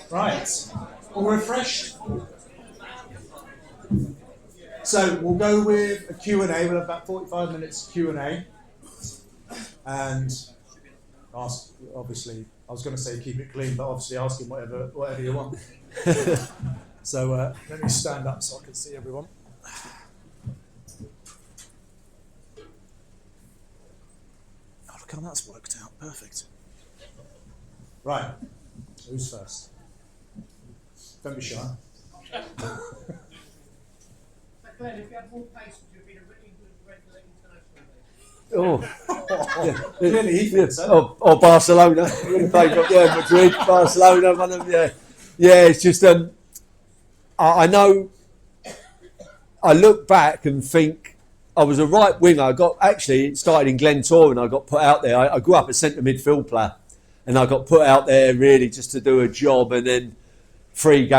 Right. All refreshed? So we'll go with a Q&A. We'll have about 45 minutes Q&A. And ask, obviously, I was going to say keep it clean, but obviously ask him whatever you want. So let me stand up so I can see everyone. Oh, look how that's worked out. Perfect. Right. Who's first? Don't be shy. Glenn, if you had more patience, you'd be a really good regular international. Yeah. Clearly he thinks so. Or Barcelona. Madrid, Barcelona, one of them. Yeah. It's just I know. I look back and think I was a right winger. It started in Glen Little and I got put out there. I grew up a centre midfield player, and I got put out there really just to do a job. And then 3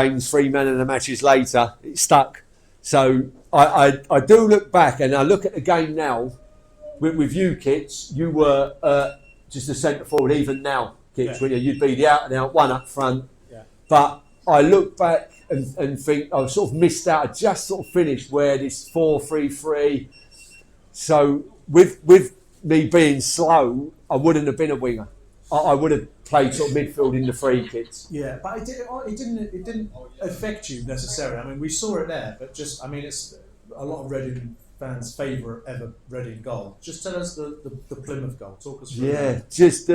man of the matches later, it stuck. So I do look back and I look at the game now with you, Kits. You were just a centre forward, even now, Kits. Yeah. You'd be the out and out one up front. Yeah. But I look back and think I sort of missed out. I just sort of finished where this 4-3-3. So with me being slow, I wouldn't have been a winger. I would have played sort of midfield in the 3 Kits. Yeah, but it didn't affect you necessarily. I mean, we saw it there, but just, I mean, it's a lot of Reading fans' favourite ever Reading goal. Just tell us the Plymouth goal. Talk us through Yeah, that. just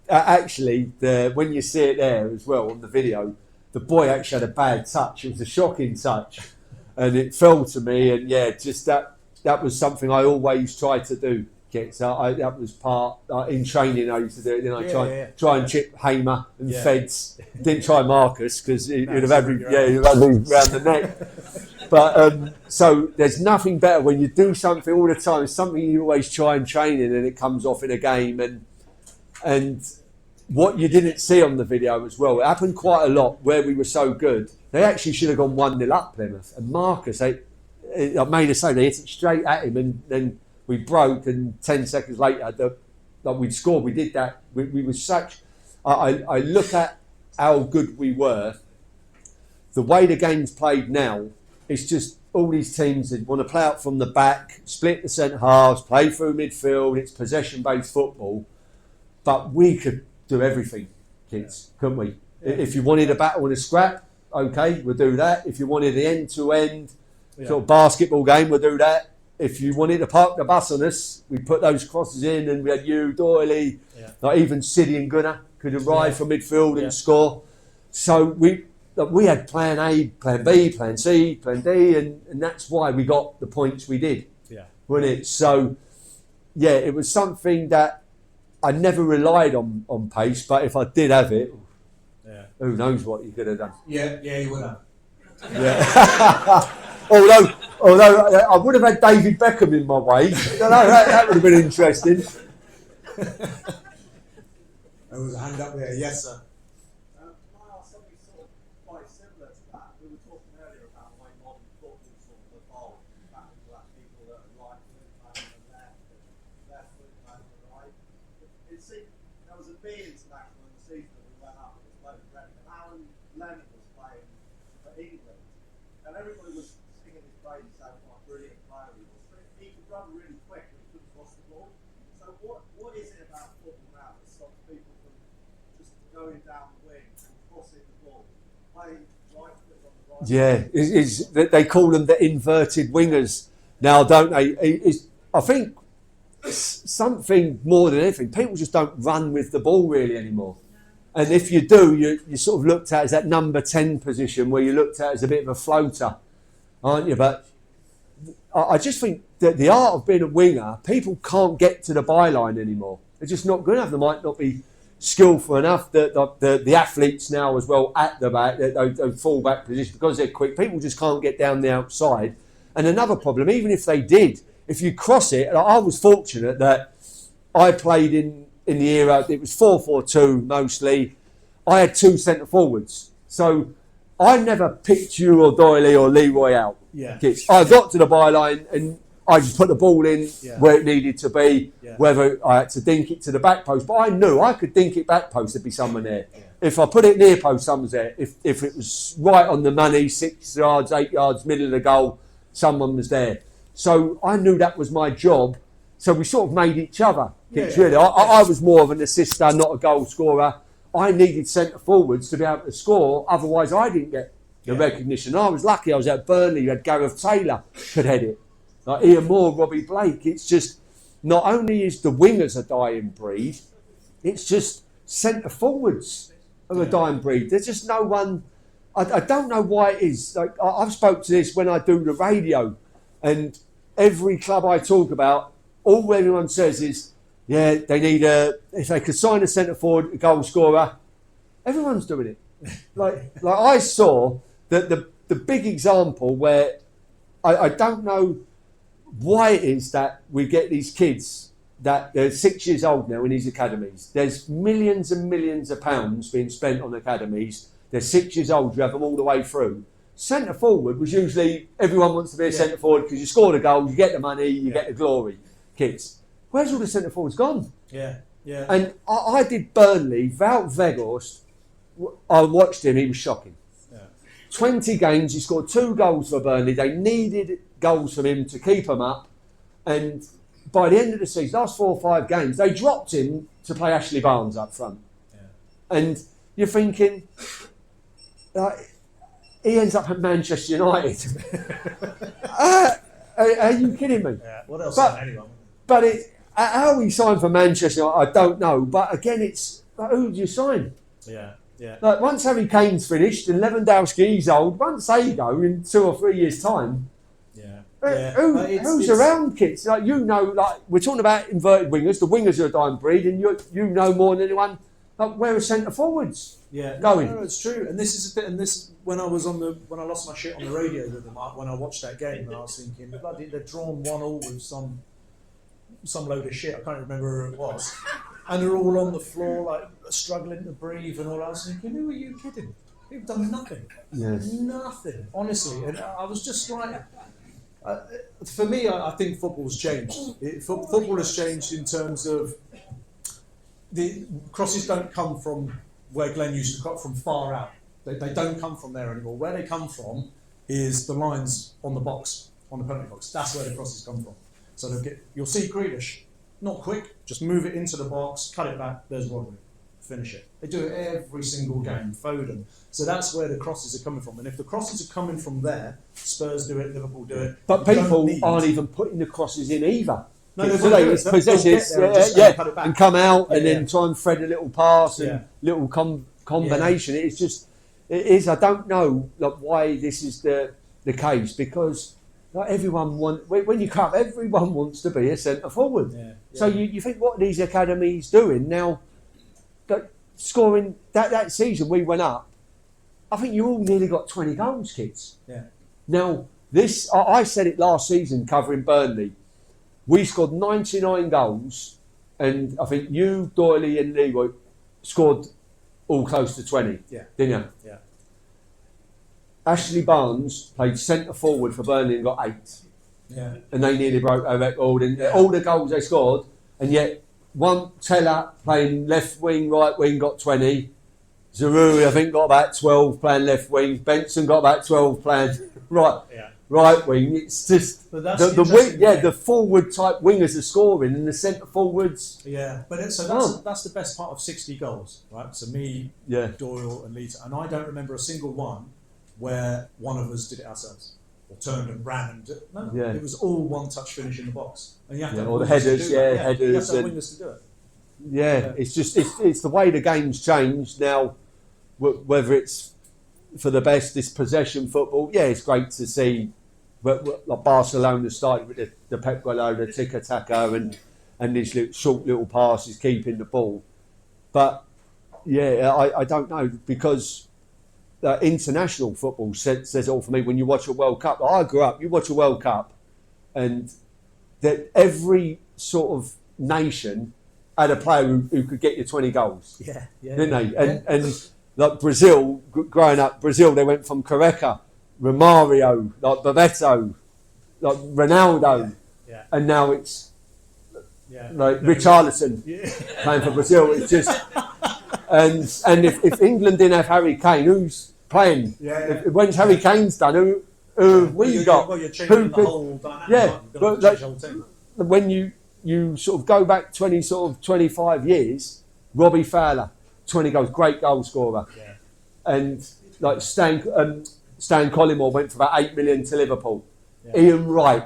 actually, when you see it there as well on the video, the boy actually had a bad touch. It was a shocking touch, and it fell to me. And yeah, just that was something I always tried to do. So that was part in training. I used to do it. Then I try and chip Hamer and Feds. Didn't try Marcus because he'd have had me around the neck. But so there's nothing better when you do something all the time. It's something you always try in training, and it comes off in a game. And what you didn't see on the video as well, it happened quite a lot where we were so good. They actually should have gone 1-0 up, Plymouth. And Marcus, I made a say, they hit it straight at him, and then we broke, and 10 seconds later, we'd scored. We did that. We were such. I look at how good we were. The way the game's played now, it's just all these teams that want to play out from the back, split the centre halves, play through midfield. It's possession-based football, but we could do everything, kids, couldn't we? If you wanted a battle and a scrap, okay, we'll do that. If you wanted the end-to-end sort of basketball game, we'll do that. If you wanted to park the bus on us, we put those crosses in, and we had you, Doyley, like even City and Gunnar could arrive from midfield and score. So we had plan A, plan B, plan C, plan D, and that's why we got the points we did, wasn't it? So, yeah, it was something that I never relied on pace, but if I did have it, who knows what you could have done. Yeah, you would have. Yeah. Although I would have had David Beckham in my way. I don't know, that would have been interesting. There was a hand up there. Yes, sir. Can I ask something sort of quite similar to that? We were talking earlier about the way modern football sort of evolved. Back to that people that are right foot playing on the left foot playing on the right. It seemed there was a B international in the season that we went up. It was playing Reading, and Alan Lennon was playing for England, and everybody was singing his praise, saying what a brilliant player he was. But he could run really quick, and he couldn't cross the ball. So what is it about football now that stops people from just going down the wing and crossing the ball, playing right foot on the right? Yeah, they call them the inverted wingers now, don't they? I think something more than anything, people just don't run with the ball really anymore. And if you do, you sort of looked at as that number 10 position where you looked at as a bit of a floater, aren't you? But I just think that the art of being a winger, people can't get to the byline anymore. They're just not good enough. They might not be skillful enough. The athletes now as well at the back, those full-back position, because they're quick, people just can't get down the outside. And another problem, even if they did, if you cross it, I was fortunate that I played in the era, it was 4-4-2 mostly. I had 2 centre forwards. So I never picked you or Doyley or Leroy out. Yeah. I got to the byline, and I just put the ball in Yeah. where it needed to be, Yeah. whether I had to dink it to the back post. But I knew I could dink it back post, there'd be someone there. Yeah. If I put it near post, someone's there. If it was right on the money, 6 yards, 8 yards, middle of the goal, someone was there. So I knew that was my job. So we sort of made each other. Yeah, It's yeah. really, I was more of an assister, not a goal scorer. I needed centre forwards to be able to score, otherwise I didn't get the Yeah. recognition. I was lucky. I was at Burnley. You had Gareth Taylor could head it. Like Ian Moore, Robbie Blake. It's just not only is the wingers a dying breed, it's just centre forwards are a dying breed. There's just no one. I don't know why it is. Like I've spoke to this when I do the radio, and every club I talk about, all everyone says is, yeah, they need if they could sign a centre forward, a goal scorer. Everyone's doing it. Like I saw that the big example where I don't know why it is that we get these kids that they're 6 years old now in these academies. There's millions and millions of pounds being spent on academies. They're 6 years old, you have them all the way through. Centre forward was usually, everyone wants to be a centre forward because you score the goal, you get the money, you get the glory. Kids. Where's all the centre forwards gone? Yeah. Yeah. And I did Burnley, Wout Weghorst, I watched him, he was shocking. Yeah. 20 games, he scored 2 goals for Burnley. They needed goals from him to keep him up. And by the end of the season, last 4 or 5 games, they dropped him to play Ashley Barnes up front. Yeah. And you're thinking, he ends up at Manchester United. Are you kidding me? Yeah. What else? But- Anyone? But how he signed for Manchester United, I don't know. But again, it's like, who do you sign? Yeah. Yeah. Like once Harry Kane's finished and Lewandowski's old, once they go in 2 or 3 years' time, Yeah. who's around, kids? Like like we're talking about inverted wingers. The wingers are a dying breed, and you know more than anyone. Like where are centre forwards? Yeah, going. No, it's true. And this is a bit. And this when I lost my shit on the radio with them, when I watched that game, and I was thinking, bloody, they've drawn 1-1 with some load of shit. I can't remember who it was, and they're all on the floor like struggling to breathe and all. I was thinking, who are you kidding? They've done nothing. Yes. Nothing, honestly. And I was just like. For me, I think football's changed. Football has changed in terms of the crosses don't come from where Glenn used to come from far out. They don't come from there anymore. Where they come from is the lines on the box, on the penalty box. That's where the crosses come from. So you'll see Grealish, not quick, just move it into the box, cut it back, there's Rodri, finish it. They do it every single game, Foden. So that's where the crosses are coming from. And if the crosses are coming from there, Spurs do it, Liverpool do it. But You don't people need- aren't even putting the crosses in either. No, they So won't do it. it's They'll possessions, get there and just cut it back. and come out Yeah, and then yeah. try and thread a little pass and Yeah. little combination. It's just, it is. I don't know like why this is the case because like everyone when you come, everyone wants to be a centre forward. Yeah, So yeah. you think what are these academies doing now? That scoring that season we went up. I think you all nearly got 20 goals, kids. Yeah. Now this I said it last season covering Burnley. We scored 99 goals, and I think you, Doyley, and Leroy scored all close to 20. Yeah. Didn't you? Yeah. Ashley Barnes played centre forward for Burnley and got 8, Yeah. and they nearly broke our record. And Yeah. all the goals they scored, and yet one Teller playing left wing, right wing got 20. Zaruri, I think, got about 12 playing left wing. Benson got about 12 playing right wing. It's just But that's the interesting, wing, the forward type wingers are scoring, and the centre forwards. Yeah, but that's the best part of 60 goals, right? So me, Yeah. Doyle, and Lita, and I don't remember a single one where one of us did it ourselves or turned and ran and no, Yeah. it was all one-touch finish in the box, and you have to have Or the wingers to headers, do that. yeah, You have headers to have and- wingers to do it. Yeah, it's just it's the way the game's changed now. Whether it's for the best, this possession football. Yeah, it's great to see. Like Barcelona started with the Pep Guardiola tiki-taka and these short little passes keeping the ball. But yeah, I don't know because international football says it all for me. When you watch a World Cup, I grew up. You watch a World Cup, and that every sort of nation had a player who could get you 20 goals, Yeah, yeah, didn't they? And like Brazil, growing up, Brazil, they went from Careca, Romario, like Bebeto, like Ronaldo, Yeah. and now it's Yeah. like Richarlison Yeah. playing for Brazil. It's just and if England didn't have Harry Kane, who's playing? Yeah. When's Harry Kane's done? Who have we got? Well, you're changing Who the could- whole dynamic. Yeah, aren't you? You've got to but change the whole team. when you sort of go back 25 years, Robbie Fowler, 20 goals, great goal scorer. Yeah. And like Stan Collymore went for about 8 million to Liverpool. Yeah. Ian Wright,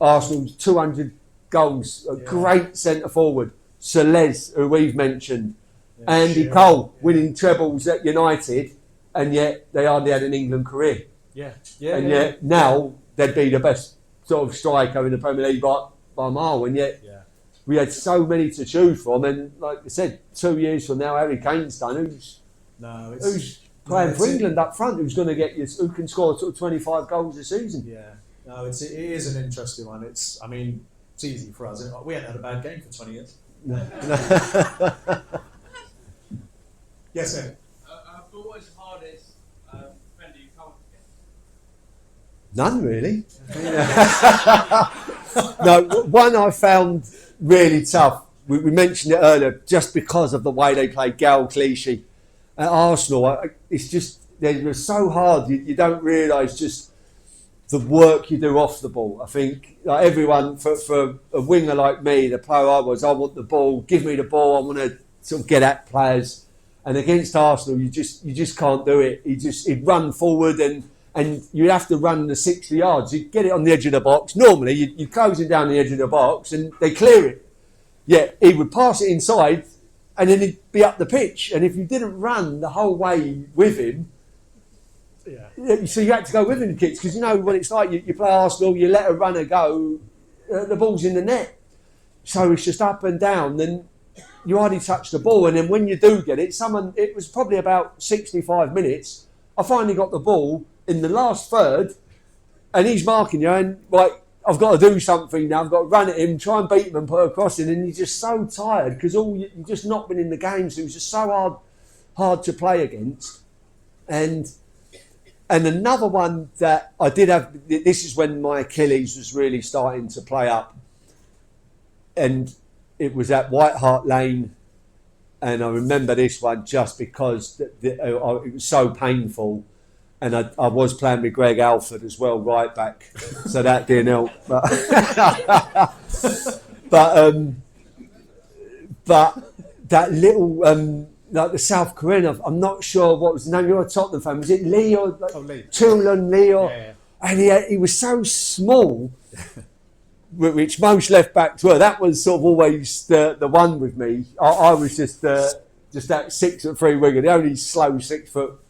Arsenal's 200 goals, a Yeah. great centre forward. Soles, who we've mentioned. Yeah, Andy Shearer, Cole, yeah. winning trebles at United, and yet they hardly had an England career. Yeah. Yeah. And yeah. yet now they'd be the best sort of striker in the Premier League by a mile. And yet Yeah. we had so many to choose from. And like I said, 2 years from now, Harry Kane's done. No, it's Who's playing it's for in- England up front? Who's going to get you? Who can score sort of 25 goals a season? Yeah. No, it is an interesting one. It's easy for us. Isn't it? We haven't had a bad game for 20 years. Yes, sir. But what is the hardest defender you come up against? None really. No, one I found really tough. We mentioned it earlier, just because of the way they play Gal Clichy at Arsenal. It's just they're so hard. You don't realise just the work you do off the ball. I think like everyone, for a winger like me, the player I was, I want the ball. Give me the ball. I want to sort of get at players. And against Arsenal, you just can't do it. He'd run forward and you'd have to run the 60 yards. You'd get it on the edge of the box. Normally, you close it down the edge of the box and they clear it. Yeah, he would pass it inside and then he'd be up the pitch. And if you didn't run the whole way with him, so you had to go with him, kids, because you know what it's like. You play Arsenal, you let a runner go, the ball's in the net. So it's just up and down. Then you hardly touch the ball, and then when you do get it, it was probably about 65 minutes. I finally got the ball in the last third, and he's marking you, and like I've got to do something now. I've got to run at him, try and beat him, and put a cross in, and you're just so tired because you've just not been in the game, so it was just so hard to play against. And another one that I did have. This is when my Achilles was really starting to play up, and it was at White Hart Lane, and I remember this one just because it was so painful, and I was playing with Greg Alford as well, right back, so that didn't help. But that little like the South Korean, I'm not sure what was the name. You're a Tottenham fan, was it Lee or Lee. Chulun Lee? Yeah. And he was so small. Which most left backs were. That was sort of always the one with me. I was just that 6'3" winger, the only slow 6 foot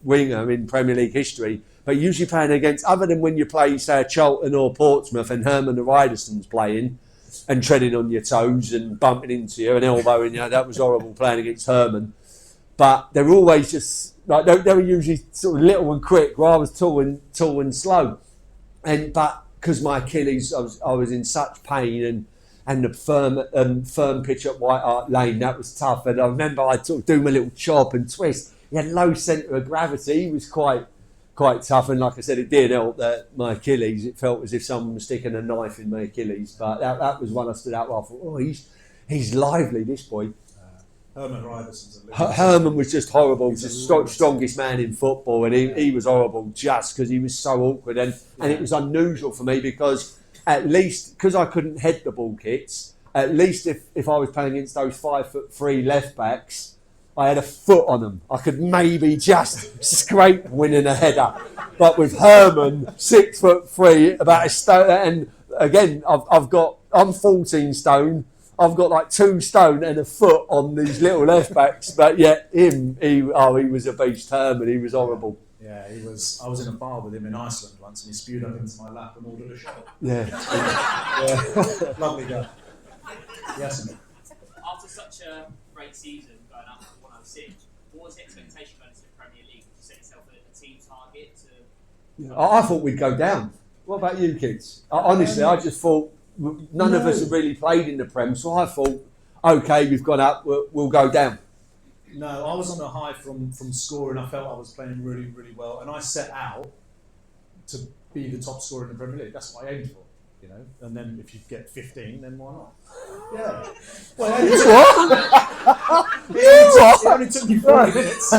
winger in Premier League history. But usually playing against, other than when you play, say, Charlton or Portsmouth, and Herman the Riderson's playing and treading on your toes and bumping into you and elbowing you. That was horrible playing against Herman. But they were always just like they were usually sort of little and quick, where I was tall and slow. But because my Achilles, I was in such pain, and the firm pitch at White Hart Lane, that was tough. And I remember I'd sort of do my little chop and twist. He had low centre of gravity. He was quite tough. And like I said, it did help that my Achilles. It felt as if someone was sticking a knife in my Achilles. But that was one I stood out. Well, I thought, oh, he's lively, this boy. Herman Riderson's a Herman was just horrible. He's Just a strongest man in football, and he was horrible just because he was so awkward. And it was unusual for me because at least because I couldn't head the ball kits. At least if I was playing against those 5'3" left backs, I had a foot on them. I could maybe just scrape winning a header. But with Herman, 6'3", about a stone, and again I'm 14 stone. I've got like 2 stone and a foot on these little left backs, but yet he was a beast. Herman, he was horrible. Yeah, he was. I was in a bar with him in Iceland once, and he spewed up into my lap and ordered a shot. Yeah. Lovely guy. Yes. After such a great season, going up to 106, what was the expectation going into the Premier League? Did you set yourself a team target to? I thought we'd go down. What about you kids? Honestly, I just thought none of us had really played in the Prem, so I thought, okay, we've gone up, we'll go down. No, I was on a high from scoring. I felt I was playing really, really well, and I set out to be the top scorer in the Premier League. That's what I aimed for. you know. And then if you get 15, then why not? Yeah. Well, it only took me 40 minutes.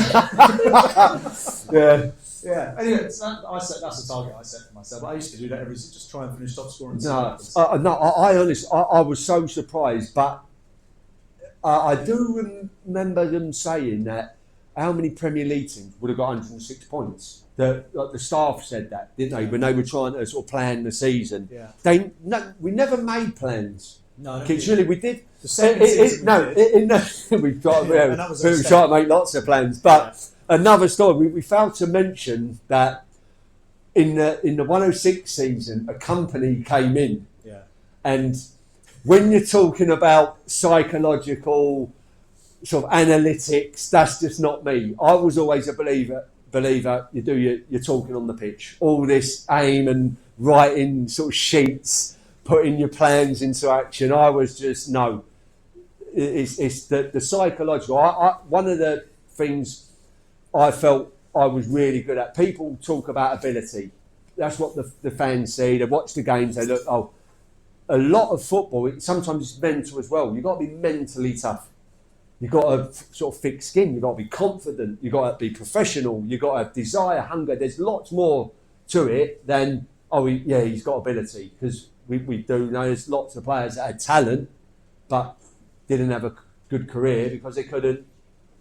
Yeah. Yeah. Anyway, that's the target I set for myself. I used to do that every season, just try and finish top scorer. And see what happens. I honestly, I was so surprised, but I do remember them saying that how many Premier League teams would have got 106 points. The staff said that, didn't they, when they were trying to sort of plan the season? Yeah. We never made plans. No, Really, we did. The second season We've got and that was a we tried to make lots of plans, but another story. We failed to mention that in the 106 season, a company came in, and when you're talking about psychological sort of analytics, that's just not me. I was always a believer. You're talking on the pitch. All this aim and writing sort of sheets, putting your plans into action. I was just no. It's the psychological. One of the things I felt I was really good at. People talk about ability. That's what the fans see. They watch the games. They look. Oh, a lot of football. Sometimes it's mental as well. You've got to be mentally tough. You've got to sort of thick skin. You've got to be confident. You've got to be professional. You've got to have desire, hunger. There's lots more to it than he's got ability, because we do know there's lots of players that had talent but didn't have a good career because they couldn't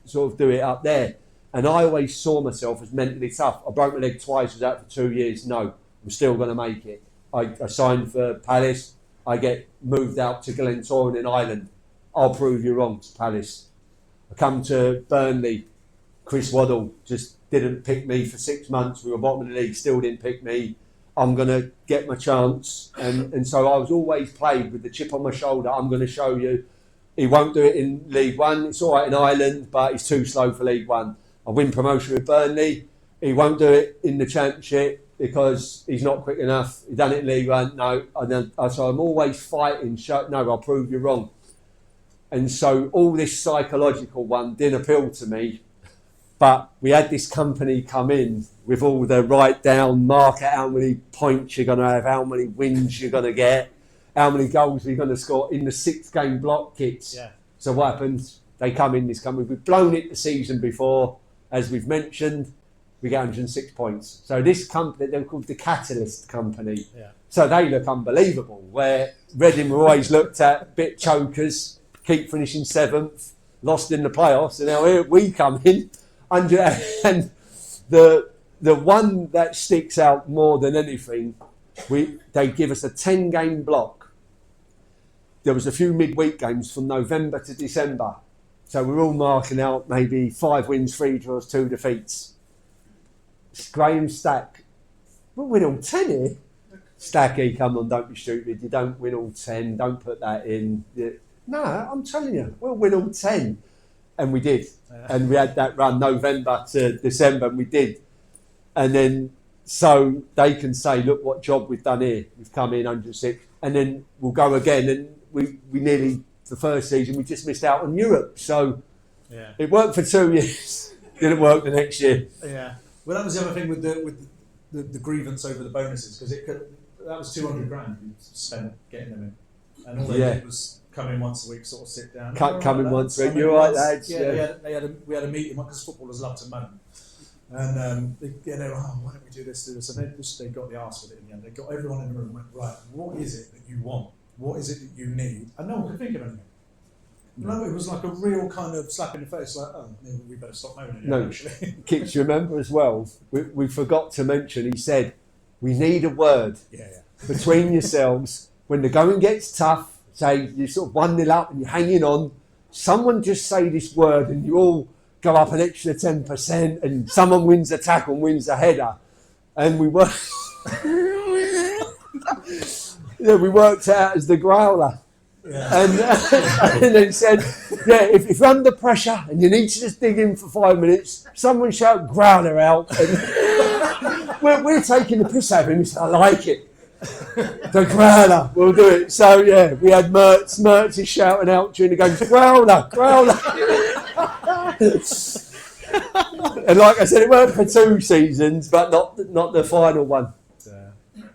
sort of do it up there. And I always saw myself as mentally tough. I broke my leg twice, was out for 2 years. No, I'm still going to make it. I signed for Palace. I get moved out to Glen Little in Ireland. I'll prove you wrong, Palace. I come to Burnley. Chris Waddle just didn't pick me for 6 months. We were bottom of the league, still didn't pick me. I'm going to get my chance. And so I was always played with the chip on my shoulder. I'm going to show you. He won't do it in League One. It's all right in Ireland, but he's too slow for League One. I win promotion with Burnley. He won't do it in the Championship because he's not quick enough. He done it in League One. No. So I'm always fighting. No, I'll prove you wrong. And so all this psychological one didn't appeal to me. But we had this company come in with all the write down, mark out how many points you're going to have, how many wins you're going to get, how many goals you're going to score in the 6-game block kits. Yeah. So what happens? They come in, this company. We've blown it the season before, as we've mentioned. We get 106 points. So this company, they're called the Catalyst Company. Yeah. So they look unbelievable. Where Reading were always looked at, bit chokers, keep finishing 7th, lost in the playoffs, and now here we come in. And the one that sticks out more than anything, they give us a 10-game block. There was a few midweek games from November to December. So we're all marking out maybe 5 wins, 3 draws, 2 defeats. Graham Stack, we'll win all 10 here. Stacky, come on, don't be stupid. You don't win all 10. Don't put that in. No, I'm telling you, we'll win all 10. And we did. And we had that run November to December, and we did. And then, so they can say, look what job we've done here. We've come in 106. And then we'll go again. And we nearly, the first season, we just missed out on Europe. So it worked for 2 years. Didn't work the next year. Yeah. Well, that was the other thing with the grievance over the bonuses, because that was 200 grand you spent getting them in. And all they did was come in once a week, sort of sit down. Come in once a week. You're right, lads. Yeah. We had a meeting because footballers love to moan, and they were, why don't we do this? And they got the arse with it in the end. They got everyone in the room and went, right, what is it that you want? What is it that you need? And no one could think of anything. No, it was like a real kind of slap in the face, like, oh, maybe we better stop moaning. No, actually. Kitson, you remember as well, we forgot to mention, he said, we need a word between yourselves when the going gets tough. Say you're sort of 1-0 up and you're hanging on. Someone just say this word and you all go up an extra 10%, and someone wins the tackle and wins the header. And we worked. We worked it out as the growler. Yeah. And then said, if you're under pressure and you need to just dig in for 5 minutes, someone shout growler out. And we're taking the piss out of him. He said, I like it. The growler, we'll do it. So we had Mertz is shouting out during the games, growler. And like I said, it worked for 2 seasons, but not the final one.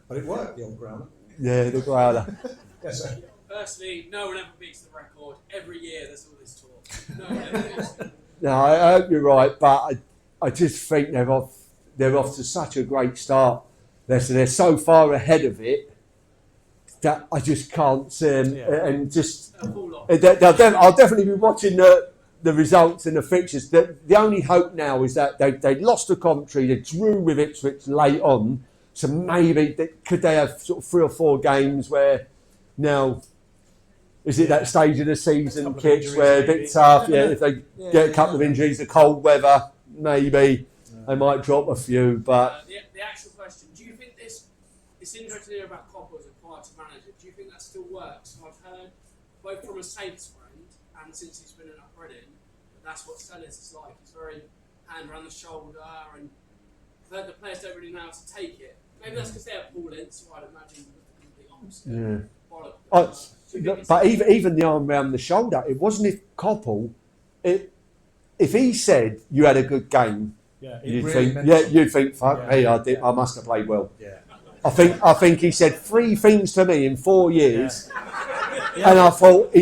But it worked, the old growler. Yeah, the growler. Yes, sir. Personally, no one ever beats the record. Every year there's all this talk. No one ever beats it. No, I hope you're right, but I just think they're off to such a great start. They're so far ahead of it that I just can't see them. Yeah. And just They'll fall off. I'll definitely be watching the results and the fixtures. The only hope now is that they lost to Coventry, they drew with Ipswich late on, so maybe could they have sort of 3 or 4 games where now. Is it that stage of the season, Couple of Kits, injuries, where a maybe. bit tough? Yeah, Yeah, if they get a couple of injuries, the cold weather, maybe they might drop a few. But The actual question, do you think it's interesting to hear about Copper as a quieter manager. Do you think that still works? I've heard both from a Saints friend and since he's been at Reading, that's what Stellis is like. He's very hand around the shoulder, and I've heard the players don't really know how to take it. Maybe that's because they're Paul Ince, so I'd imagine the complete opposite. yeah. Bollocks. But even the arm around the shoulder, it wasn't if Coppell. If he said you had a good game, Yeah, it you'd really think, meant yeah, something. you'd think, fuck, Yeah. hey, I must have played well. Yeah. I think he said 3 things to me in 4 years, and I thought,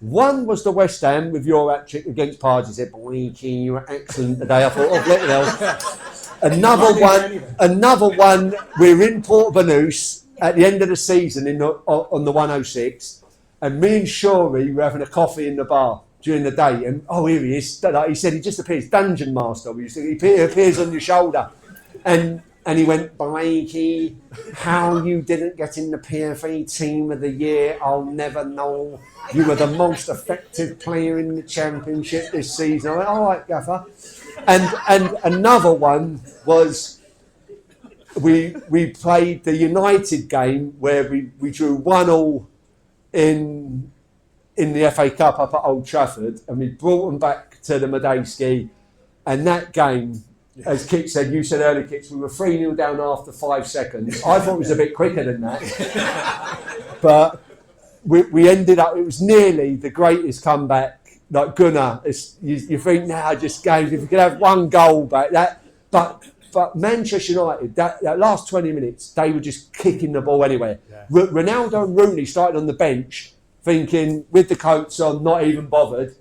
one was the West Ham with your hat trick against Pardew. He said, "Boyki, you were excellent today." I thought, oh, look at Another one. We're in Port Banús at the end of the season on the 106, and me and Shorey were having a coffee in the bar during the day, and here he is. He said he just appears, Dungeon Master. He appears on your shoulder, and he went, "Blakey, how you didn't get in the PFA Team of the Year, I'll never know. You were the most effective player in the Championship this season." I went, "All right, Gaffer." And another one was we played the United game where we drew 1-1 in the FA Cup up at Old Trafford, and we brought them back to the Medeski, and that game, as Kit said, you said earlier, Kit, we were 3-0 down after 5 seconds. I thought it was a bit quicker than that. But we ended up, it was nearly the greatest comeback. Like Gunnar, you think now just games, if you could have 1 goal back, but Manchester United, that last 20 minutes, they were just kicking the ball anywhere. Yeah. Ronaldo and Rooney started on the bench, thinking with the coats on, not even bothered.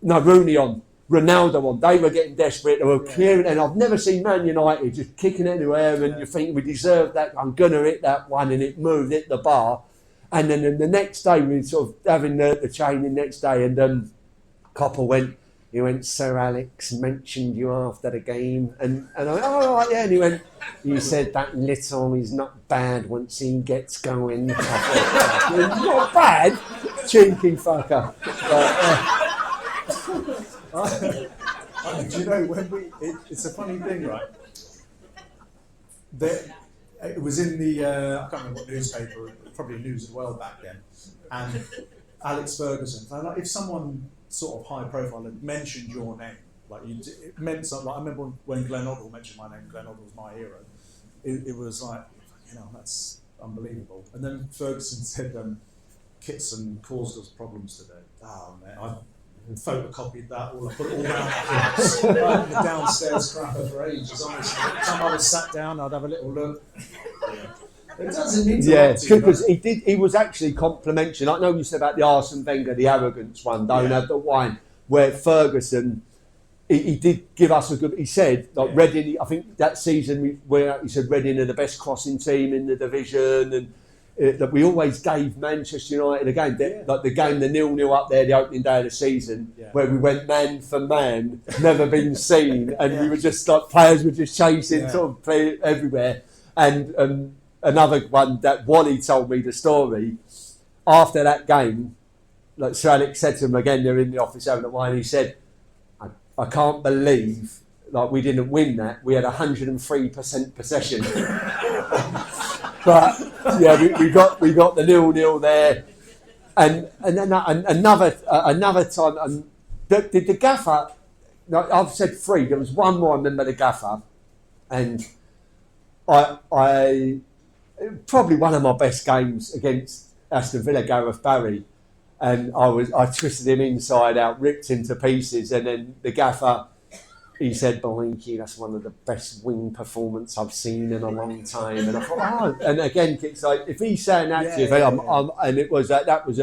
No, Rooney on, Ronaldo on. They were getting desperate. They were clearing, and I've never seen Man United just kicking anywhere. And you think we deserved that. I'm gonna hit that one, and it moved, hit the bar. And then the next day we were sort of having the training next day, and Copper went. He went, "Sir Alex mentioned you after the game," and I went, "Oh, right, yeah." And he went, "You said that Little is not bad once he gets going." I thought, "Not bad, cheeky fucker." Do you know when it's a funny thing, right? It was in the I can't remember what newspaper, probably News as well back then, and Alex Ferguson. Like, if someone sort of high profile had mentioned your name, like it meant something. Like, I remember when Glen Little mentioned my name. Glen Little was my hero. It was like, that's unbelievable. And then Ferguson said, "Kitson caused us problems today." Oh man, I photocopied that all. I put it all around the house, in the downstairs crapper for ages. Honestly, every time I was sat down, I'd have a little look. It doesn't mean to Yeah, lot to you, because but- he was actually complimentary. I know you said about the Arsene Wenger, the arrogance one, don't have the wine, where Ferguson, he did give us a good, he said, like Reading, I think that season he said Reading are the best crossing team in the division, and that we always gave Manchester United a game, like the game, the 0-0 up there, the opening day of the season, where we went man for man, never been seen, and we were just like, players were just chasing, sort of play everywhere, and another one that Wally told me the story after that game, like Sir Alex said to him again, they're in the office having a wine, he said, I can't believe like we didn't win that. We had 103% possession. But yeah, we got the 0-0 there. And another time, did the gaffer, I've said 3, there was one more I remember the gaffer, and I probably one of my best games against Aston Villa, Gareth Barry, and I twisted him inside out, ripped him to pieces, and then the gaffer, he said, Blinky, that's one of the best wing performances I've seen in a long time. And I thought, oh, and again, it's like, if he's saying that to you, and it was that was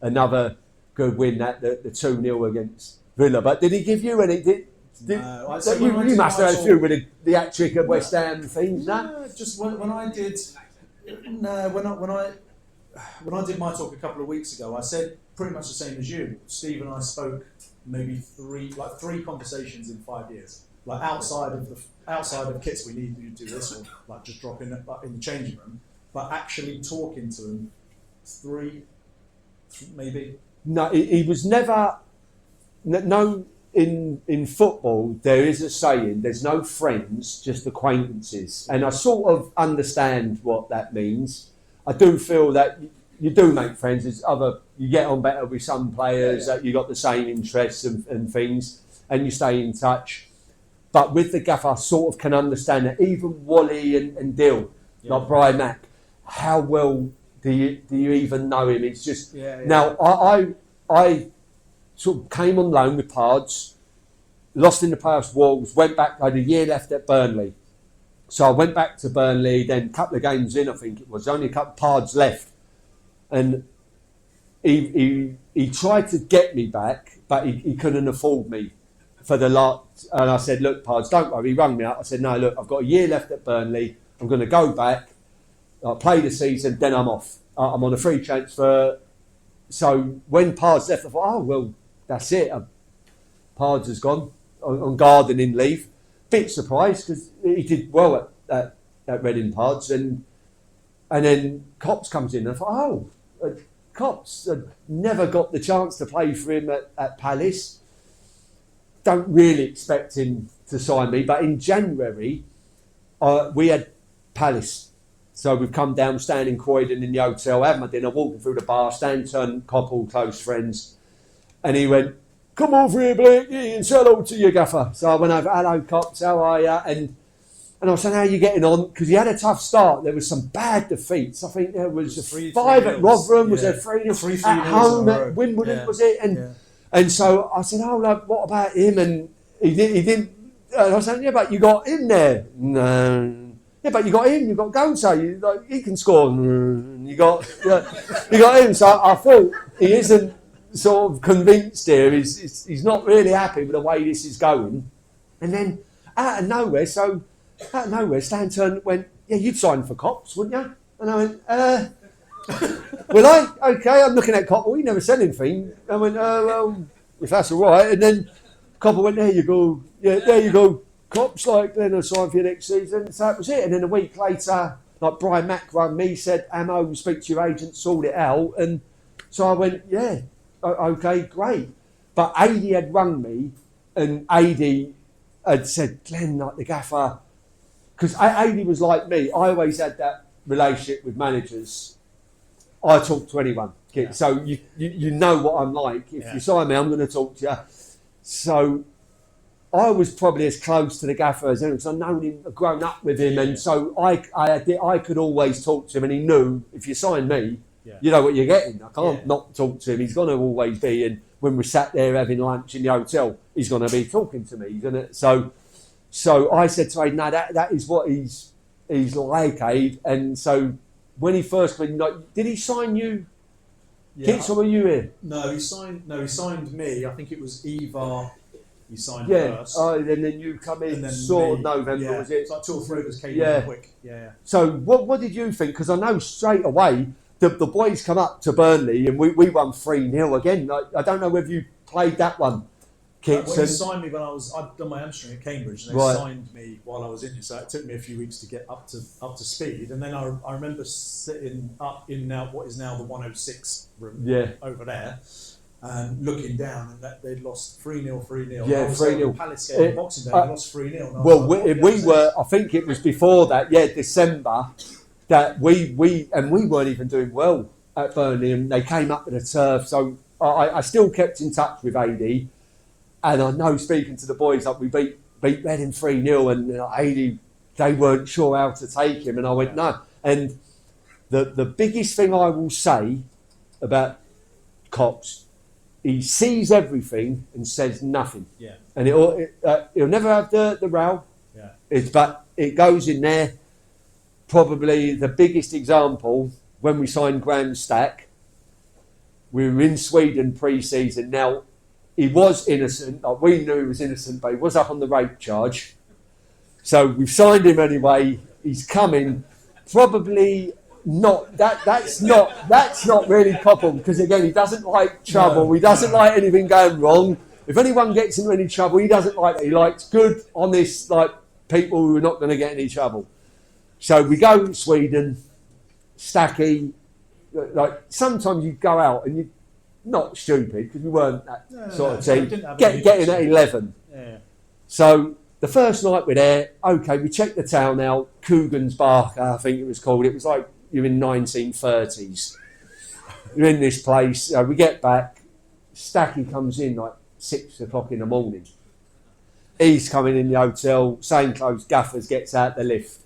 another good win, that the 2-0 against Villa. But did he give you any? No, you must have had a few with the hat-trick of West Ham things, no? No, just when I did. No, when I did my talk a couple of weeks ago, I said pretty much the same as you. Steve and I spoke maybe three conversations in 5 years. Like outside of kits, we need you to do this, or like just drop in the changing room. But actually talking to him, three maybe. No, he was never. No, in football, there is a saying: "There's no friends, just acquaintances." And I sort of understand what that means. I do feel that you do make friends. You get on better with some players that you got the same interests and things, and you stay in touch. But with the gaffer, I sort of can understand that. Even Wally and Dill, like Brian Mack, how well do you even know him? It's just now I sort of came on loan with Pards, lost in the playoffs, Wolves, went back. I had a year left at Burnley. So I went back to Burnley, then a couple of games in, I think it was, only a couple of Pards left. And he tried to get me back, but he couldn't afford me for the lot. And I said, look, Pards, don't worry. He rang me up. I said, no, look, I've got a year left at Burnley. I'm going to go back, I'll play the season, then I'm off. I'm on a free transfer. So when Pards left, I thought, oh, well, that's it. Pards has gone on gardening leave. Bit surprised because he did well at Reading Pards, and then Cops comes in. And I thought, Cops never got the chance to play for him at Palace. Don't really expect him to sign me, but in January we had Palace, so we've come down, staying in Croydon in the hotel, having my dinner, walking through the bar. Stan turned Coppell, close friends, and he went, come over here, Blakey, and say hello to your gaffer. So I went over, hello, Cops, how are you? And I was saying, how are you getting on? Because he had a tough start. There was some bad defeats. I think there was 5 at Rotherham, was there 3 at home at Wimbledon, was it? And so I said, oh, no, what about him? And he didn't. I was saying, yeah, but you got him there. No. Yeah, but you got him. You got Gonzo. He can score. You got him. So I thought he isn't sort of convinced here. He's not really happy with the way this is going. And then out of nowhere, Stan turned and went, yeah, you'd sign for Cops, wouldn't you? And I went, will I? Okay, I'm looking at Coppell. He never said anything. I went, well, if that's all right. And then Coppell went, there you go. Yeah, there you go. Cops, then I'll sign for you next season. So that was it. And then a week later, like Brian Mack rang me, said, Ammo, speak to your agent, sort it out. And so I went, yeah, okay, great. But Adi had rung me, and Adi had said, Glenn, like the gaffer, because Adi was like me. I always had that relationship with managers. I talk to anyone. Yeah. So you know what I'm like. If you sign me, I'm going to talk to you. So I was probably as close to the gaffer as anyone, because I've known him, grown up with him, and so I could always talk to him, and he knew if you sign me, you know what you're getting. I can't not talk to him. He's going to always be. And when we sat there having lunch in the hotel, he's going to be talking to me. So I said to him, no, that is what he's like, Aid. And so when he first came, did he sign you? Kitson, or were you here? No, he signed me. I think it was Eva. He signed first. Oh, and then you come in of November, was it? It's like 2 or 3 of us came in quick. Yeah. So what did you think? Because I know straight away the boys come up to Burnley and we won 3-0 again. I don't know whether you played that one, Kitson. Well, they signed me when I'd done my hamstring at Cambridge, and they signed me while I was in it. So it took me a few weeks to get up to speed. And then I remember sitting up in what is now the 106 room over there, and looking down, and that they'd lost 3-0. 3-0. Palace game Boxing Day, they lost 3-0. Well, we were. I think it was before that. Yeah, December. That we weren't even doing well at Burnley, and they came up with the turf. So I still kept in touch with AD, and I know, speaking to the boys, like we beat Reading 3-0, and AD, they weren't sure how to take him, and I went no. And the biggest thing I will say about Cops he sees everything and says nothing. Yeah. And he'll never have the row. Yeah. But it goes in there. Probably the biggest example when we signed Graham Stack. We were in Sweden pre-season. Now, he was innocent. Like, we knew he was innocent, but he was up on the rape charge. So we've signed him anyway. He's coming. Probably not. That's not really Coppell, because again, he doesn't like trouble. He doesn't like anything going wrong. If anyone gets into any trouble, he doesn't like that. He likes good, honest, like people who are not going to get any trouble. So we go to Sweden. Stacky. Like sometimes you go out and you're not stupid, because we weren't that sort of team. Getting at 11. Yeah. So the first night we're there, okay, we checked the town out, Coogan's Barker, I think it was called. It was like you're in 1930s. You're in this place. We get back. Stacky comes in like 6 o'clock in the morning. He's coming in the hotel, same clothes, gaffers, gets out the lift.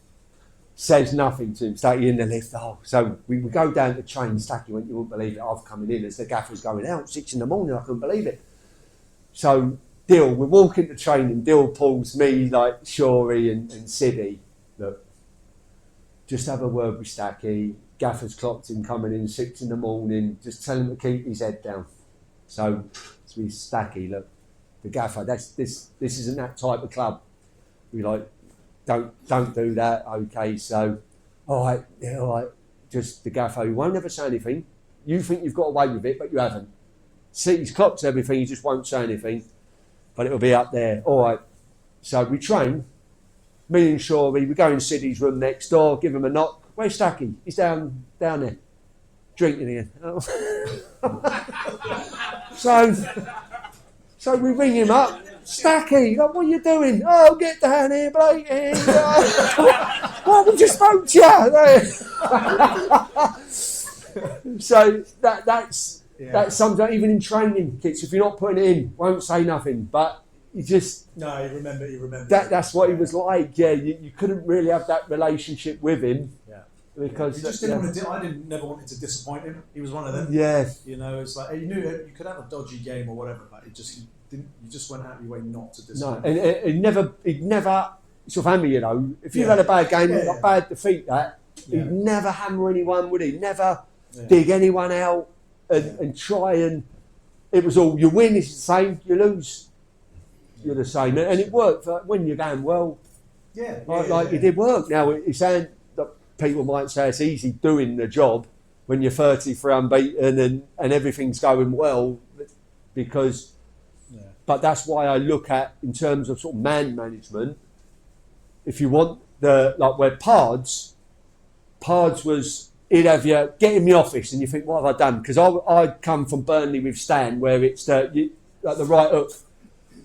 Says nothing to him. Stacky in the lift. Oh, so we go down the train. Stacky went, you wouldn't believe it. I've coming in as the gaffer's going out 6 in the morning. I couldn't believe it. So Dill, we're walking the train and Dill pulls me, like Shorey and Siddy. Look, just have a word with Stacky. Gaffer's clocked him coming in 6 in the morning. Just tell him to keep his head down. So we Stacky, look, the gaffer. This isn't that type of club. We like. Don't do that. Okay, so all right. Just the gaffer. He won't ever say anything. You think you've got away with it, but you haven't. See, he's clocked everything. He just won't say anything, but it'll be up there. All right. So we train. Me and Shorey. We go in Siddy's room next door. Give him a knock. Where's Stacky? He's down there, drinking again. So we ring him up. Stacky, like, what are you doing? Oh, get down here, Blakey. What, we just spoke to you. So that's sometimes, even in training, kids, if you're not putting it in, won't say nothing. But you just... No, you remember. That's what he was like. Yeah, you couldn't really have that relationship with him. Yeah. Because he just didn't want to. Never wanted to disappoint him. He was one of them. Yeah. You know, it's like you knew you could have a dodgy game or whatever, but it just didn't. You just went out of your way not to disappoint. No, and he'd never sort of hammer. You know, if you had a bad game, a bad defeat, he'd never hammer anyone, would he? Never dig anyone out and try and. It was all you win is the same, you lose, you're the same, and it worked. When you're going well, it did work. Now it's saying. People might say it's easy doing the job when you're 33 unbeaten and everything's going well, because. Yeah. But that's why I look at in terms of sort of man management. If you want where Pards was, he'd have you get in the office and you think, what have I done? Because I'd come from Burnley with Stan, where it's the right hook.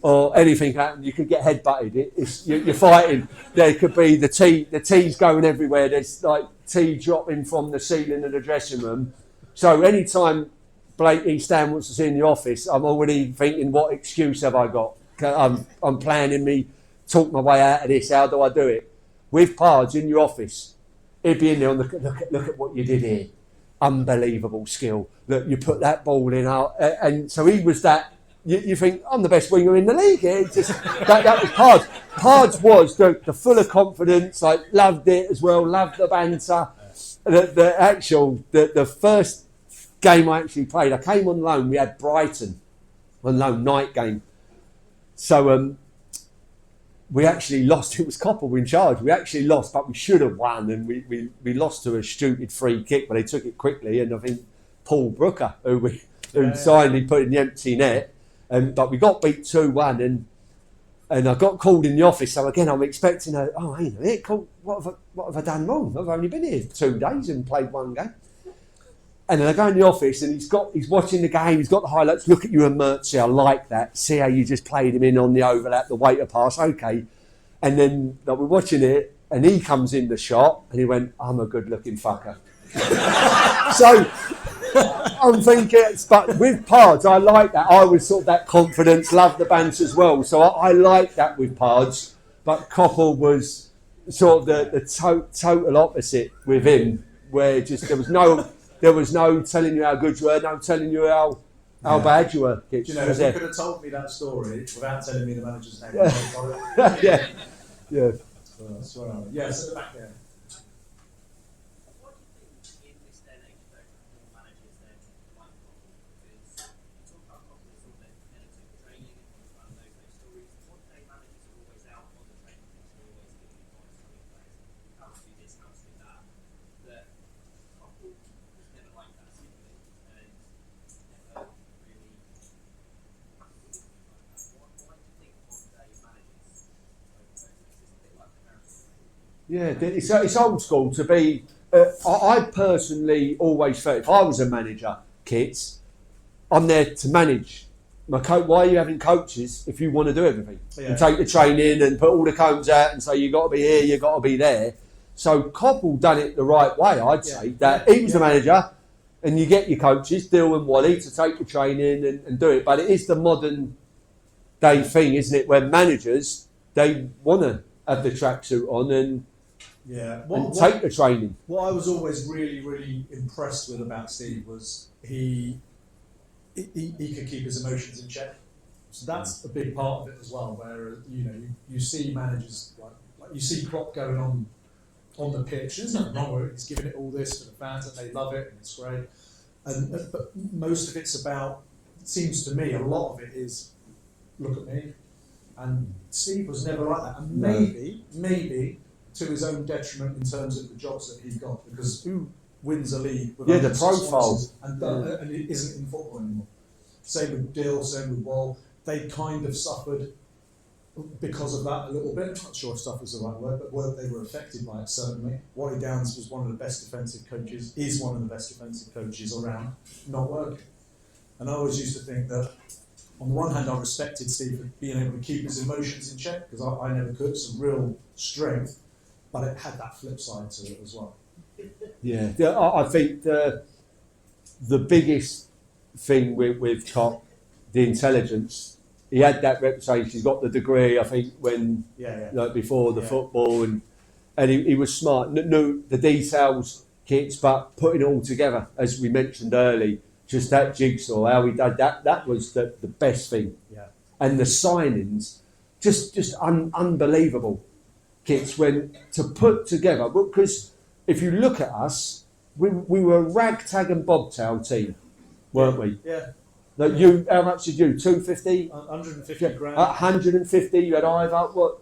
Or anything happened, you could get headbutted. You're fighting. There could be the tea's going everywhere. There's like tea dropping from the ceiling of the dressing room. So anytime Blakey Stan wants to see in the office, I'm already thinking, what excuse have I got? I'm planning me, talk my way out of this. How do I do it? With Pards in your office, he'd be in there and look at what you did here. Unbelievable skill. Look, you put that ball in out, and so he was that. You think, I'm the best winger in the league here. That was Pards. Pards was the full of confidence, loved it as well, loved the banter. The first game I actually played, I came on loan, we had Brighton on loan, night game. So we actually lost, it was Coppell in charge. We actually lost, but we should have won, and we lost to a stupid free kick, but they took it quickly, and I think Paul Brooker, who signed, he put in the empty net. But we got beat 2-1, and I got called in the office. So again, I'm expecting hang on a minute, what have I done wrong? I've only been here 2 days and played 1 game. And then I go in the office, and he's watching the game. He's got the highlights. Look at you and Mertzy, I like that. See how you just played him in on the overlap, the waiter pass. Okay, and then we're watching it, and he comes in the shot, and he went, "I'm a good-looking fucker." So. I'm thinking, but with Pards, I like that. I was sort of that confidence, love the banter as well. So I like that with Pards. But Coppell was sort of the total opposite with him, where just there was no telling you how good you were, no telling you how Yeah. bad you were. Do you know, Was if you there? could have told me that story without telling me the manager's name, Yeah. I would have got it. Yeah. Yes, at the back there. What do you think in this day and age, though, more managers than like Cobble? Because you talk about Cobble as all the editing training and things like those stories. Modern day managers are always out on the training pitch, they're always giving advice to young players, how to do this, how to do that. But Cobble was never like that simply, and never really acted like that. Why do you think modern day managers are so it's a bit like American? Yeah, it's old school to be. I personally always felt if I was a manager, Kits, I'm there to manage my coach. Why are you having coaches if you want to do everything and take the training and put all the cones out and say you got to be here, you got to be there? So Cobble done it the right way, I'd say. That he was the manager, and you get your coaches, Dill and Wally, to take the training and do it. But it is the modern day thing, isn't it? Where managers they want to have the tracksuit on and take the training. What I was always really, really impressed with about Steve was he could keep his emotions in check. So that's a big part of it as well. Where you see managers like you see Klopp going on the pitch. There's nothing wrong with it. He's giving it all this to the fans and they love it and it's great. But most of it's about. It seems to me a lot of it is look at me. And Steve was never like that. And maybe to his own detriment in terms of the jobs that he got, because who wins a league with the profile and it isn't in football anymore. Same with Dill, same with Wall. They kind of suffered because of that a little bit. I'm not sure if suffer is the right word, but they were affected by it certainly. Wally Downs was one of the best defensive coaches, is one of the best defensive coaches around, not working. And I always used to think that on the one hand, I respected Steve for being able to keep his emotions in check, because I never could, some real strength, but it had that flip side to it as well. Yeah, I think the biggest thing with Klopp, the intelligence, he had that reputation, he's got the degree, I think, when like before the football, and he was smart, knew the details, Kits, but putting it all together, as we mentioned earlier, just that jigsaw, how he did that was the best thing. Yeah. And the signings, just unbelievable, Kits, when to put together, because if you look at us, we were a ragtag and bobtail team, weren't we? Yeah. Like you, how much did you? 250? 150 grand. 150. You had Ivor,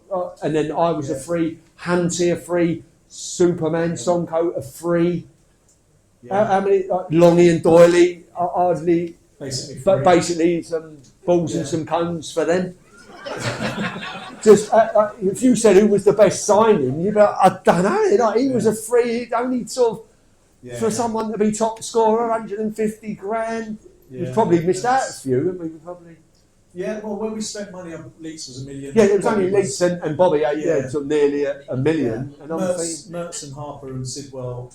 and then I was a free, Hunty a free, Superman Sonko a free. Yeah. How many? Like Longy and Doyley, hardly. Basically, But basically, some balls and some cones for them. Just if you said who was the best signing, you'd be like, I don't know. Like, he was a free, only sort of for someone to be top scorer, 150 grand. We've probably missed out a few, haven't we? Probably. Yeah, well, when we spent money on Leeds was $1 million. Yeah, it was only Leeds and Bobby, so nearly a million. Yeah. And I'm thinking, Mertz and Harper and Sidwell.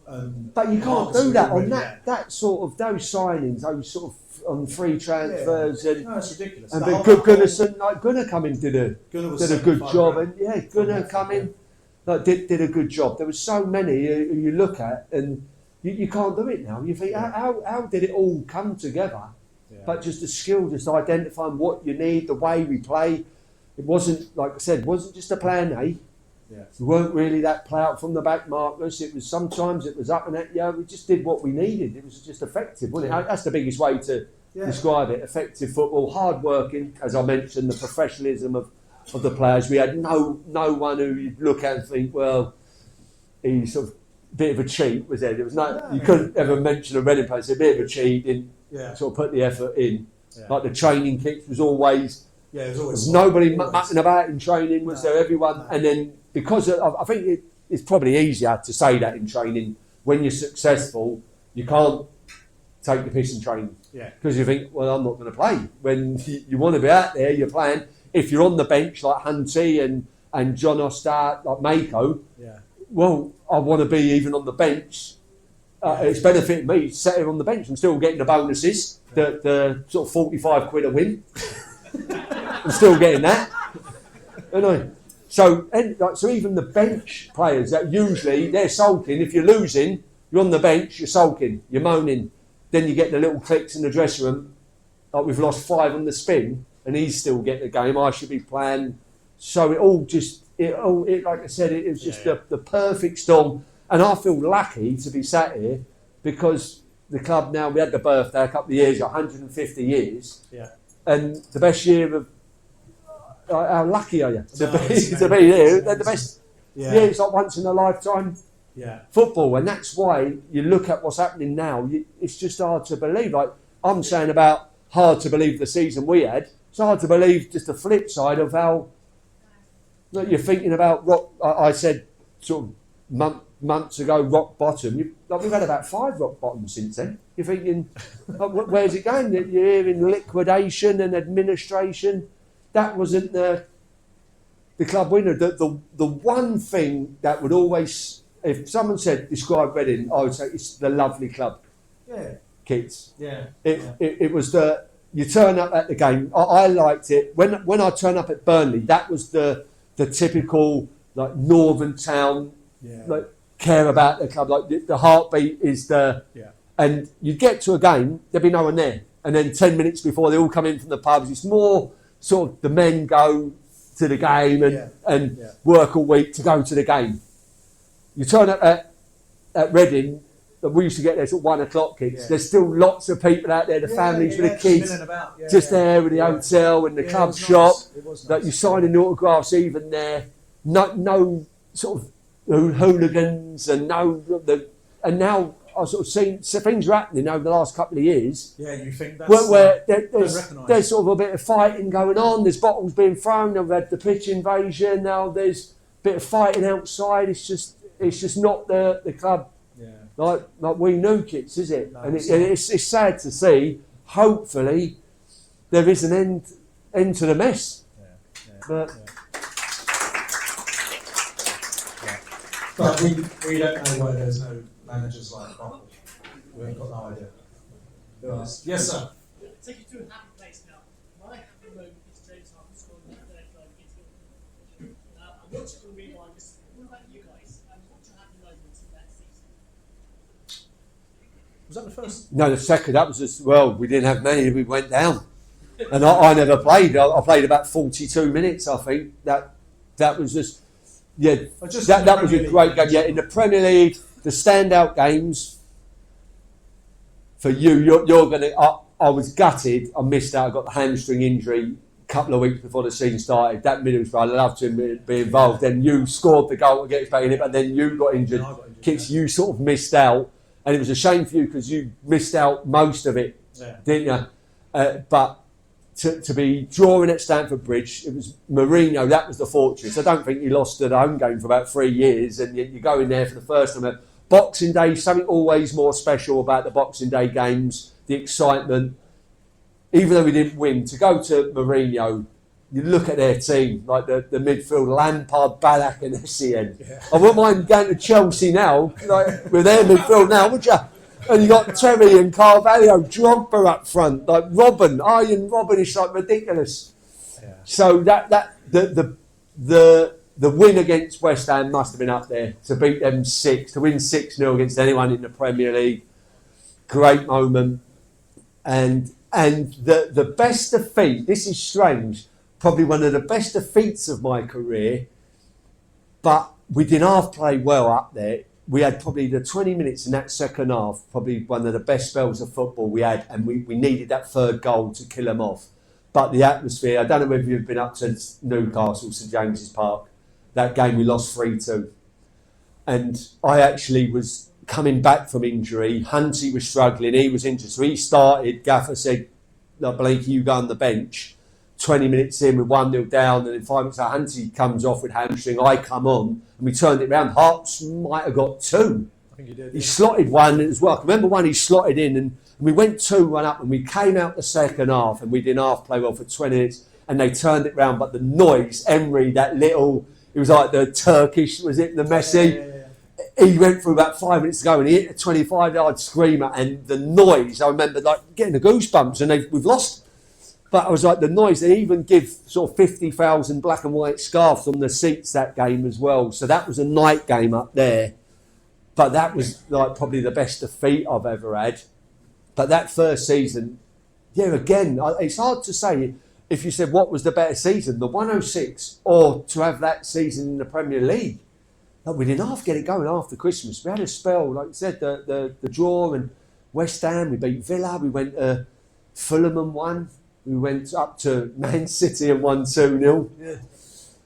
But you can't do that on that sort of those signings, those sort of on free transfers, and no, it's ridiculous. and then Gunnarsson, like Gunnar come in, did a good job, grand. and Gunnar come in, like did a good job. There was so many you look at, and you can't do it now. You think how did it all come together? Yeah. But just the skill, just identifying what you need, the way we play. It wasn't, like I said, wasn't just a plan A. Yeah. We weren't really that play out from the back markers. It was sometimes it was up and at you. We just did what we needed. It was just effective, wasn't it? That's the biggest way to describe it. Effective football, hard working, as I mentioned, the professionalism of the players. We had no one who you'd look at and think, well, he's sort of a bit of a cheat, was there? There was you couldn't ever mention a Reading player, a bit of a cheat, didn't sort of put the effort in. Yeah. Like the training kicks was always. Yeah, there was nobody mucking about in training, was there? Everyone, and then because I think it's probably easier to say that in training. When you're successful, you can't take the piss in training. Yeah. Because you think, well, I'm not going to play. When you want to be out there, you're playing. If you're on the bench like Hunty and John Ostart, like Mako, well, I want to be even on the bench. It's benefiting me sitting on the bench and still getting the bonuses, the sort of 45 quid a win. I'm still getting that. You know. So even the bench players that usually they're sulking. If you're losing, you're on the bench, you're sulking, you're moaning. Then you get the little clicks in the dressing room. like we've lost 5 on the spin, and he's still getting the game. I should be playing. So it all just, like I said, it was just the perfect storm. And I feel lucky to be sat here because the club now, we had the birthday a couple of years, 150 years. Yeah. And the best year of, how lucky are you to No, be it's to be amazing. here? It's They're the best. Yeah. Yeah, it's like once in a lifetime Yeah. football, and that's why you look at what's happening now. It's just hard to believe. Like I'm saying about hard to believe the season we had. It's hard to believe just the flip side of how like, you're thinking about rock. I said sort of months ago rock bottom. Like we've had about 5 rock bottoms since then. You're thinking, like, where's it going? You're hearing liquidation and administration. That wasn't the club winner. The one thing that would always, if someone said describe Reading, I would say it's the lovely club, Yeah. kids. Yeah. It was you turn up at the game. I liked it when I turn up at Burnley. That was the typical like northern town, Yeah. like care about the club. Like the heartbeat is the. Yeah. And you get to a game, there'll be no one there, and then 10 minutes before they all come in from the pubs. It's more sort of the men go to the game and Yeah. work all week to go to the game. You turn up at Reading, we used to get there sort of 1 o'clock kids. Yeah. There's still lots of people out there, the families with the kids, milling about. Yeah, just yeah. there with the Yeah. hotel and the Yeah, club it was shop. nice. It was That nice. you signing the autographs even there. No sort of hooligans and and now I've sort of seen things are happening over the last couple of years. Yeah, you think that's Where recognised. there's sort of a bit of fighting going on. There's bottles being thrown. They've had the pitch invasion. Now there's a bit of fighting outside. It's just not the club Yeah. like we knew, kids, is it? No, And it's not. it's sad to see. Hopefully, there is an end to the mess. But But we don't know why there's no managers like Bumble. We ain't got no idea. Yes, sir. Take you to a happy place now. My happy moment is James Harden scoring that third goal against Liverpool. I'm watching the rewind. Just what about you guys? What's your happy moments in that season? Was that the first? no, the second that was just we didn't have many. We went down, and I never played. I played about 42 minutes. I think that was just Just that in the was a Premier great League. game. Yeah, in the Premier League, the standout games for you're going to. I was gutted. I missed out. I got the hamstring injury a couple of weeks before the season started. That Middlesbrough, I'd love to be involved. Then you scored the goal to get us back in it, but then you got injured. No, I got injured, Kits, yeah. you sort of missed out, and it was a shame for you because you missed out most of it, Yeah. didn't you? But to be drawing at Stamford Bridge, it was Mourinho. That was the fortress. I don't think you lost at home game for about 3 years, and you go in there for the first time. Boxing Day, something always more special about the Boxing Day games, the excitement. Even though we didn't win, to go to Mourinho, you look at their team, like the midfield, Lampard, Ballack and Essien. Yeah. I wouldn't mind going to Chelsea now, like with their midfield now, would you? And you got Terry and Carvalho, Drogba up front, like Robin, Iron Robin is like ridiculous. Yeah. So the win against West Ham must have been up there. To beat them to win 6-0 against anyone in the Premier League, great moment. And the best defeat, this is strange, probably one of the best defeats of my career, but we didn't half play well up there. We had probably the 20 minutes in that second half, probably one of the best spells of football we had, and we needed that third goal to kill them off. But the atmosphere, I don't know whether you've been up to Newcastle, St James's Park. That game we lost 3-2. And I actually was coming back from injury. Hunty was struggling, he was injured. So he started, Gaffer said, like, Blakey, you go on the bench. 20 minutes in, we're 1-0 down, and in 5 minutes, Hunty comes off with hamstring. I come on, and we turned it round. Harps might have got 2. I think you did. He slotted one as well. I can remember one he slotted in, and we went 2-1 up, and we came out the second half, and we didn't half play well for 20 minutes, and they turned it round. But the noise, Emery, that little, it was like the Turkish, was it, the Messi? Yeah. He went through about 5 minutes ago, and he hit a 25-yard screamer, and the noise, I remember like getting the goosebumps, and we've lost. But I was like, the noise, they even give sort of 50,000 black and white scarves on the seats that game as well. So that was a night game up there. But that was like probably the best defeat I've ever had. But that first season, yeah, again, it's hard to say if you said what was the better season, the 106 or to have that season in the Premier League. Like, we didn't half get it going after Christmas. We had a spell, like you said, the draw and West Ham, we beat Villa, we went to Fulham and won. We went up to Man City and won 2-0. Yeah.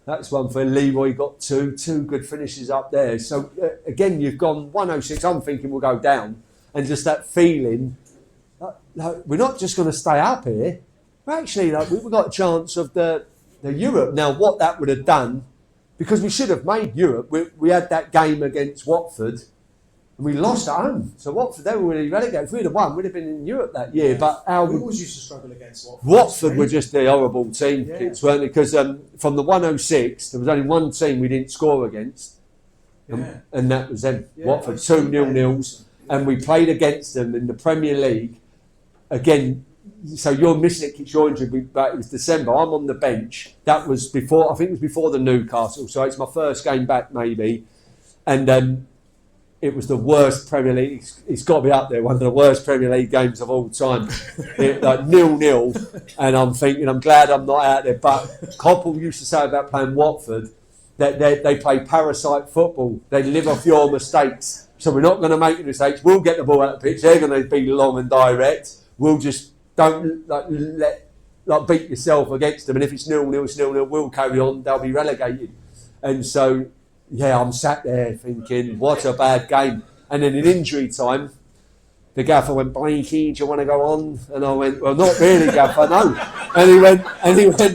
That's one for Leroy, got two good finishes up there. So again, you've gone 106, I'm thinking we'll go down. And just that feeling, like, we're not just going to stay up here. We're actually, like, we've got a chance of the Europe. Now, what that would have done, because we should have made Europe, we had that game against Watford, and we lost at home. So Watford, they were really relegated. If we'd have won, we'd have been in Europe that year. But we always used to struggle against Watford. Watford were just a horrible team, Yeah. kids, weren't they? Because from the 106, there was only one team we didn't score against, and that was them. Yeah, Watford, those 2-0-0s, and we played against them in the Premier League. Again, so you're missing it, kids, you're injured, but it was December. I'm on the bench. That was before, I think it was before the Newcastle, so it's my first game back maybe. And it was the worst Premier League. It's got to be up there. One of the worst Premier League games of all time. Like 0-0, and I'm thinking, I'm glad I'm not out there. But Coppell used to say about playing Watford that they play parasite football. They live off your mistakes. So we're not going to make the mistakes. We'll get the ball out of the pitch. They're going to be long and direct. We'll just don't beat yourself against them. And if it's 0-0, it's 0-0. We'll carry on. They'll be relegated. And so, yeah, I'm sat there thinking, what a bad game. And then in injury time, the gaffer went, Blakey, do you want to go on? And I went, well, not really, gaffer, no. And he went,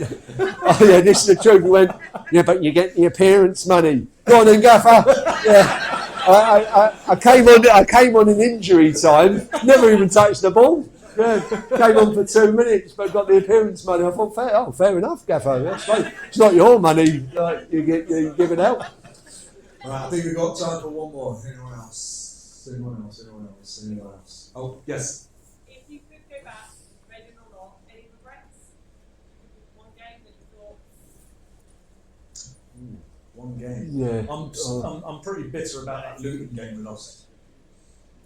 oh yeah, this is the truth. He went, yeah, but you get the appearance money. Go on then, gaffer. Yeah. I came on in injury time, never even touched the ball. Yeah, came on for 2 minutes, but got the appearance money. I thought, fair enough, gaffer. That's right. It's not your money. You give it out. Right, I think we've got time for one more. Anyone else? Oh, yes. If you could go back, Reading or not, any regrets? One game that you thought. One game. Yeah. I'm pretty bitter about that Luton game we lost.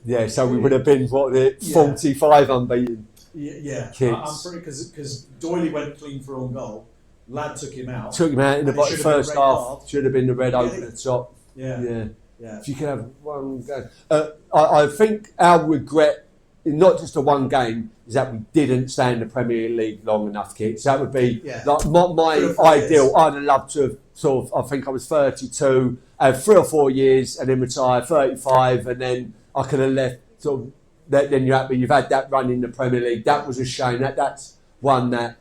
Yeah, so we would have been 45 unbeaten. Yeah. Kids. I'm pretty because Doyley went clean for own goal. Lad took him out. Took him out in the And it should have first been red half. card. Should have been the red over the top. Yeah. If you could have one game. I think our regret, not just the one game, is that we didn't stay in the Premier League long enough, kids. That would be like my 3 or 4 ideal. years. I'd have loved to have sort of, I think I was 32, 3 or 4 years and then retire, 35, and then I could have left sort of, then you're happy. You've had that run in the Premier League. That was a shame. That's one that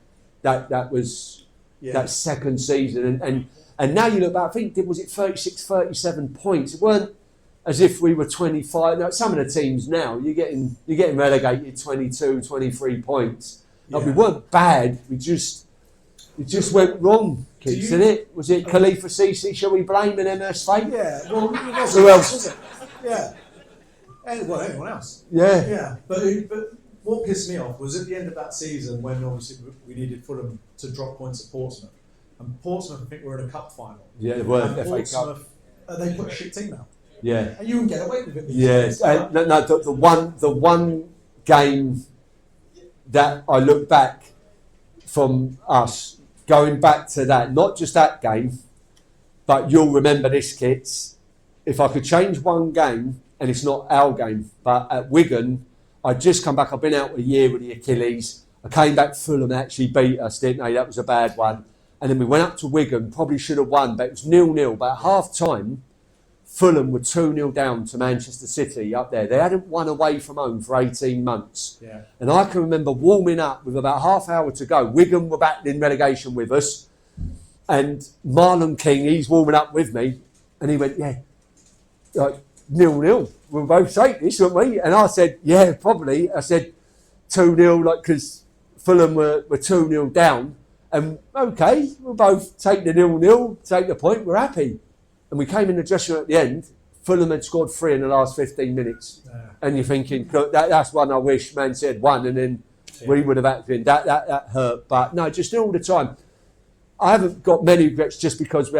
was that second season. And now you look back, I think, was it 36, 37 points? It weren't as if we were 25. Now, some of the teams now, you're getting relegated 22, 23 points. Like, we weren't bad. It just went wrong, kids, didn't it? Was it Khalifa Cisse? Shall we blame an MS fate? Yeah. Well, it wasn't Who else? was it? Yeah. Well, anyone else? Yeah. Yeah. But what pissed me off was at the end of that season when obviously we needed Fulham to drop points at Portsmouth. And Portsmouth, I think, were in a cup final. Yeah, they were And FA Cup. Portsmouth, they put a shit team out. Yeah. And you wouldn't get away with it. Yes. The one game that I look back from us, going back to that, not just that game, but you'll remember this, kids. If I could change one game, and it's not our game, but at Wigan, I'd just come back. I've been out a year with the Achilles. I came back, Fulham actually beat us, didn't they? That was a bad one. And then we went up to Wigan, probably should have won, but it was 0-0. But at half time, Fulham were 2-0 down to Manchester City up there. They hadn't won away from home for 18 months. Yeah. And I can remember warming up with about half hour to go. Wigan were back in relegation with us. And Marlon King, he's warming up with me. And he went, yeah, like 0-0. We'll both take this, won't we? And I said, yeah, probably. I said 2-0, like, because Fulham were 2-0 down. And okay, we'll both take the 0-0, take the point, we're happy. And we came in the dressing room at the end. Fulham had scored 3 in the last 15 minutes. Yeah. And you're thinking, that's one I wish Man City had won, and then we would have acted. That hurt. But no, just all the time. I haven't got many regrets just because we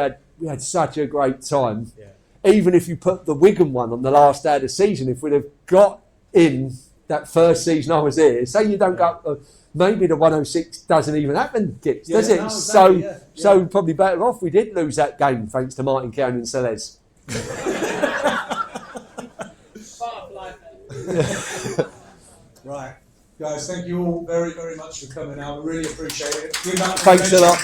had such a great time. Yeah. Even if you put the Wigan one on the last day of the season, if we'd have got in that first season I was here. Say you don't go, maybe the 106 doesn't even happen, Gibbs, does Yeah, it? no, exactly, yeah, So yeah. probably better off we did lose that game thanks to Martin Cowan and Celez. Part of life. Right. Guys, thank you all very, very much for coming out. I really appreciate it. Thanks a lot.